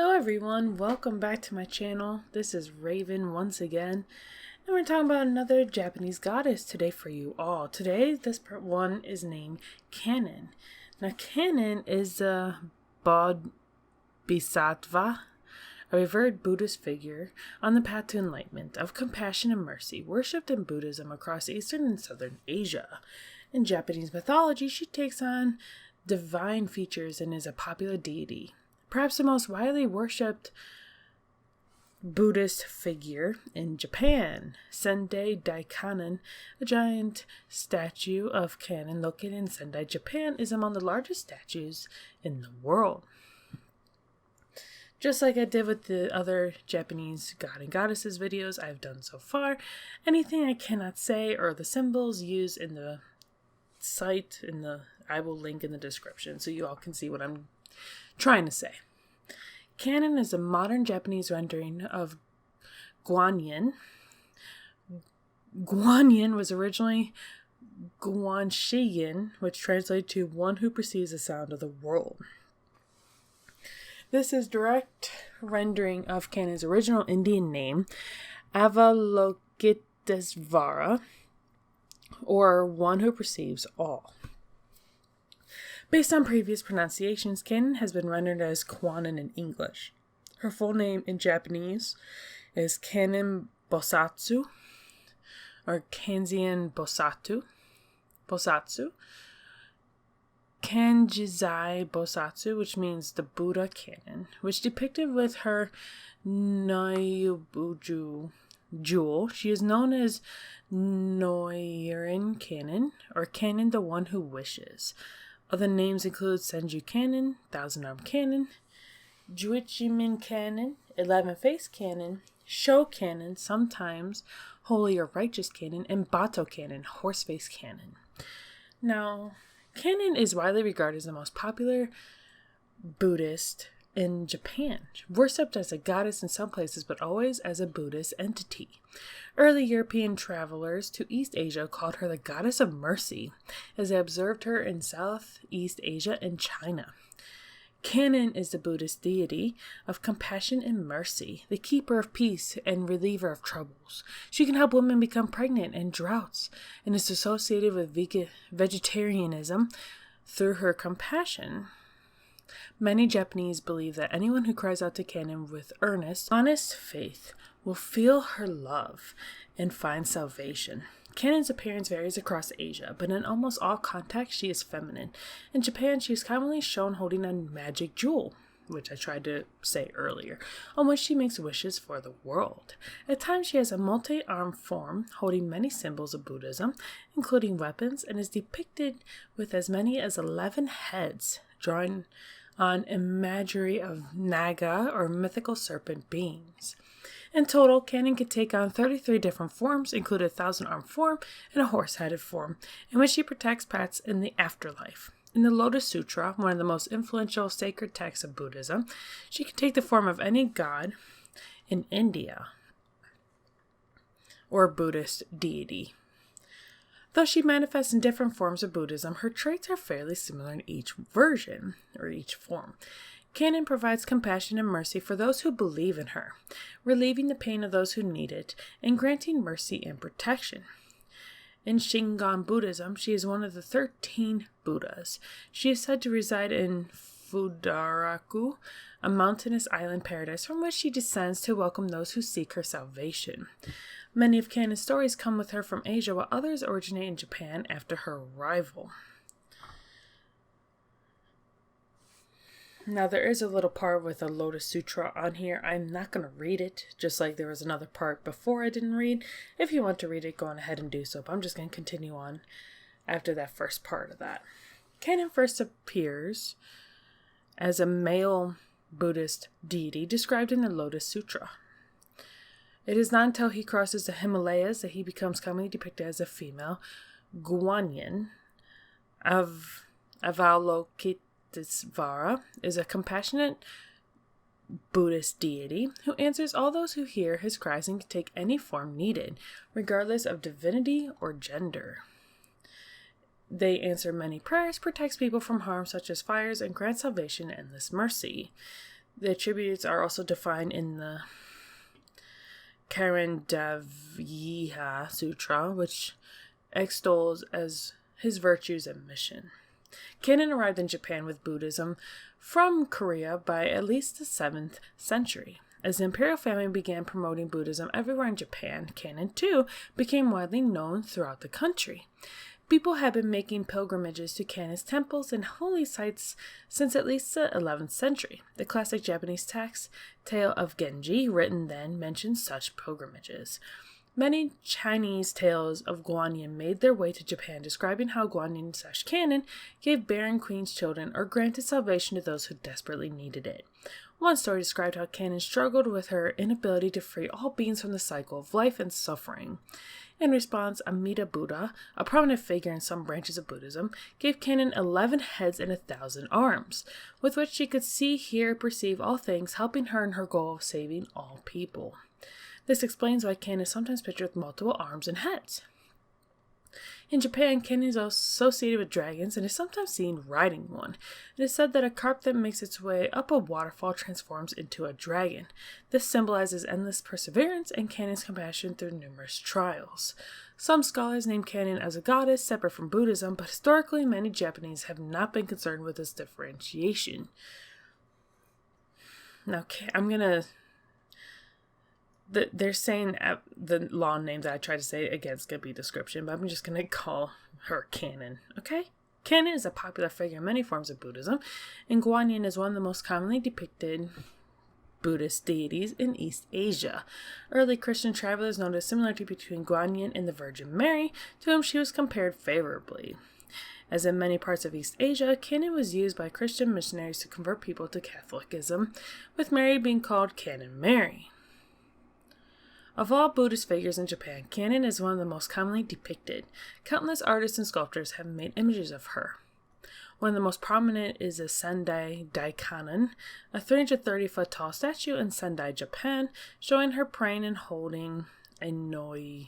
Hello everyone, welcome back to my channel. This is Raven once again, and we're talking about another Japanese goddess today for you all. Today, this one is named Kannon. Now, Kannon is a Bodhisattva, a revered Buddhist figure on the path to enlightenment of compassion and mercy, worshipped in Buddhism across Eastern and Southern Asia. In Japanese mythology, she takes on divine features and is a popular deity. Perhaps the most widely worshipped Buddhist figure in Japan, Senju Kannon, a giant statue of Kannon located in Sendai, Japan, is among the largest statues in the world. Just like I did with the other Japanese god and goddesses videos I've done so far, anything I cannot say or the symbols used in the site I will link in the description so you all can see what I'm trying to say. Kannon is a modern Japanese rendering of Guanyin. Guanyin was originally Guanshiyin, which translates to one who perceives the sound of the world. This is direct rendering of Kannon's original Indian name, Avalokiteśvara, or one who perceives all. Based on previous pronunciations, Kannon has been rendered as Kwannon in English. Her full name in Japanese is Kannon Bosatsu, or Kanzeon Bosatsu, Kanjizai Bosatsu, which means the Buddha Kannon, which depicted with her nyoihoju jewel. She is known as Nyoirin Kannon, or Kannon the One Who Wishes. Other names include Senju Kannon, Thousand-Armed Kannon, Juichimen Kannon, 11-Faced Kannon, Sho Kannon, sometimes Holy or Righteous Kannon, and Bato Kannon, Horse-Faced Kannon. Now, Kannon is widely regarded as the most popular Buddhist in Japan, worshipped as a goddess in some places, but always as a Buddhist entity. Early European travelers to East Asia called her the goddess of mercy, as they observed her in Southeast Asia and China. Kannon is the Buddhist deity of compassion and mercy, the keeper of peace and reliever of troubles. She can help women become pregnant and droughts, and is associated with vegetarianism through her compassion. Many Japanese believe that anyone who cries out to Kannon with earnest, honest faith will feel her love and find salvation. Kannon's appearance varies across Asia, but in almost all contexts she is feminine. In Japan, she is commonly shown holding a magic jewel, which I tried to say earlier, on which she makes wishes for the world. At times she has a multi-armed form holding many symbols of Buddhism, including weapons, and is depicted with as many as 11 heads, drawing on imagery of naga or mythical serpent beings. In total, Kannon could take on 33 different forms, including a thousand-armed form and a horse-headed form, in which she protects pets in the afterlife. In the Lotus Sutra, one of the most influential sacred texts of Buddhism, she can take the form of any god in India or Buddhist deity. Though she manifests in different forms of Buddhism, her traits are fairly similar in each version, or each form. Kannon provides compassion and mercy for those who believe in her, relieving the pain of those who need it, and granting mercy and protection. In Shingon Buddhism, she is one of the 13 Buddhas. She is said to reside in Fudaraku, a mountainous island paradise from which she descends to welcome those who seek her salvation. Many of Kannon's stories come with her from Asia, while others originate in Japan after her arrival. Now, there is a little part with a Lotus Sutra on here. I'm not going to read it, just like there was another part before I didn't read. If you want to read it, go on ahead and do so, but I'm just going to continue on after that first part of that. Kannon first appears as a male Buddhist deity described in the Lotus Sutra. It is not until he crosses the Himalayas that he becomes commonly depicted as a female Guanyin. Avalokiteśvara is a compassionate Buddhist deity who answers all those who hear his cries and can take any form needed, regardless of divinity or gender. They answer many prayers, protects people from harm such as fires, and grant salvation and endless mercy. The attributes are also defined in the Kanzeon Sutra, which extols as his virtues and mission. Kannon arrived in Japan with Buddhism from Korea by at least the 7th century. As the imperial family began promoting Buddhism everywhere in Japan, Kannon too became widely known throughout the country. People had been making pilgrimages to Kannon's temples and holy sites since at least the 11th century. The classic Japanese text, Tale of Genji, written then, mentions such pilgrimages. Many Chinese tales of Guanyin made their way to Japan, describing how Guanyin/Kannon gave barren queens children or granted salvation to those who desperately needed it. One story described how Kannon struggled with her inability to free all beings from the cycle of life and suffering. In response, Amida Buddha, a prominent figure in some branches of Buddhism, gave Kannon 11 heads and 1,000 arms, with which she could see, hear, perceive all things, helping her in her goal of saving all people. This explains why Kannon is sometimes pictured with multiple arms and heads. In Japan, Kannon is associated with dragons and is sometimes seen riding one. It is said that a carp that makes its way up a waterfall transforms into a dragon. This symbolizes endless perseverance and Kannon's compassion through numerous trials. Some scholars name Kannon as a goddess separate from Buddhism, but historically many Japanese have not been concerned with this differentiation. Now, they're saying the law name that I tried to say against could be description, but I'm just going to call her Kannon, okay? Kannon is a popular figure in many forms of Buddhism, and Guanyin is one of the most commonly depicted Buddhist deities in East Asia. Early Christian travelers noted a similarity between Guanyin and the Virgin Mary, to whom she was compared favorably. As in many parts of East Asia, Kannon was used by Christian missionaries to convert people to Catholicism, with Mary being called Kannon Mary. Of all Buddhist figures in Japan, Kannon is one of the most commonly depicted. Countless artists and sculptors have made images of her. One of the most prominent is the Sendai Kannon, a 330-foot tall statue in Sendai, Japan, showing her praying and holding a nyoihoju.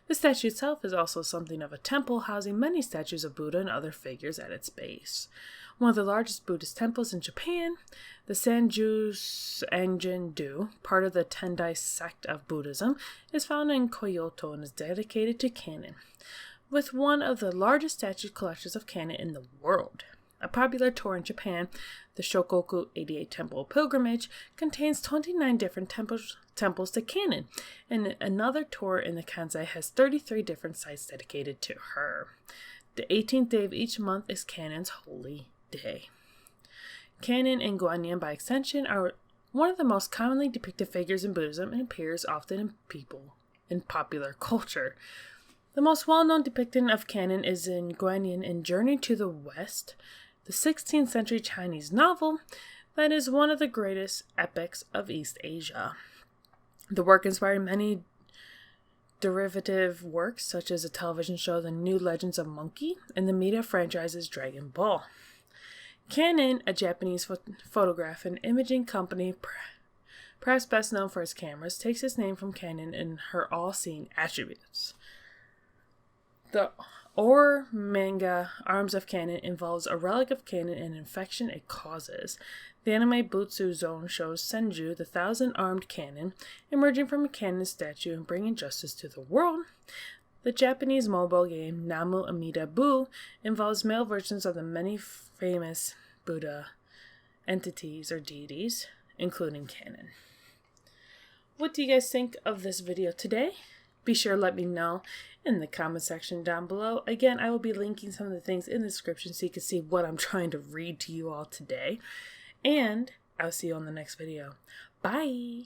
The statue itself is also something of a temple, housing many statues of Buddha and other figures at its base. One of the largest Buddhist temples in Japan, the Senju Kannon, part of the Tendai sect of Buddhism, is found in Kyoto and is dedicated to Kannon, with one of the largest statue collections of Kannon in the world. A popular tour in Japan, the Shokoku 88 Temple Pilgrimage, contains 29 different temples to Kannon, and another tour in the Kansai has 33 different sites dedicated to her. The 18th day of each month is Kannon's holy day. Kannon and Guanyin, by extension, are one of the most commonly depicted figures in Buddhism and appears often in popular culture. The most well-known depiction of Kannon is in Guanyin in Journey to the West, the 16th century Chinese novel that is one of the greatest epics of East Asia. The work inspired many derivative works, such as the television show The New Legends of Monkey and the media franchises Dragon Ball. Kannon, a Japanese photograph and imaging company, perhaps best known for its cameras, takes its name from Kannon and her all-seeing attributes. The manga Arms of Kannon involves a relic of Kannon and an infection it causes. The anime Butsu Zone shows Senju, the 1,000-armed Kannon, emerging from a Kannon statue and bringing justice to the world. The Japanese mobile game Namu Amida Bu involves male versions of the many famous Buddha entities or deities, including Kannon. What do you guys think of this video today? Be sure to let me know in the comment section down below. Again, I will be linking some of the things in the description so you can see what I'm trying to read to you all today. And I'll see you on the next video. Bye!